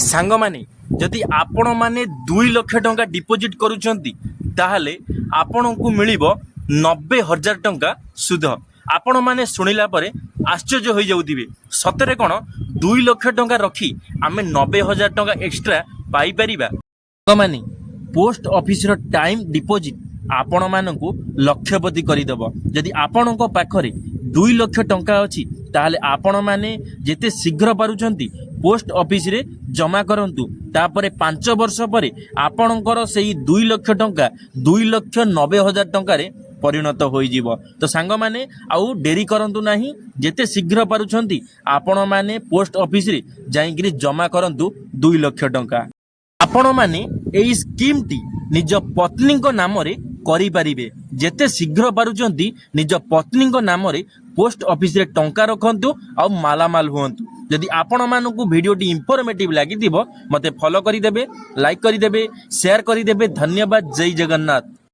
सांग माने जदि आपण माने 2 लाख टंका डिपोजिट करूछंती ताहले आपण को मिलिबो 90,000 टंका सुध। आपण माने सुनिला परे आश्चर्य हो जाउथिबे सतरे कोन 2 लाख टंका रखी आमे 90,000 टंका एक्स्ट्रा पाई परिबा। माने पोस्ट ऑफिस रो टाइम डिपोजिट आपण मानकु लक्षपति करिदब। जदि आपणक पाखरे 2 लाख टंका अछि ताहले आपण माने जेते शीघ्र पारुछंती पोस्ट ऑफिस रे जमा करंतु। तापरे 5 वर्ष परे आपणकर सेही 2 लाख टंका 2,90,000 टंका रे परिणत होई जीवो। तो सांग माने आउ डेरी करंतु नाही, जेते शीघ्र पारुछंती आपण माने पोस्ट ऑफिस रे जाईकरी जमा करंतु 2 लाख टंका। आपण माने एई स्कीम टी निज पत्नी को नाम रे करि परिबे। जेते शीघ्र पारुछंती निज पत्नी को नाम रे पोस्ट ऑफिस रे टंका रखंतु आ मालामाल हुअंतु। यदि आपण मानकु वीडियो टी इंफॉर्मेटिव लागिथिबो मते फॉलो करि देबे, लाइक करि देबे, शेयर करि देबे। धन्यवाद। जय जगन्नाथ।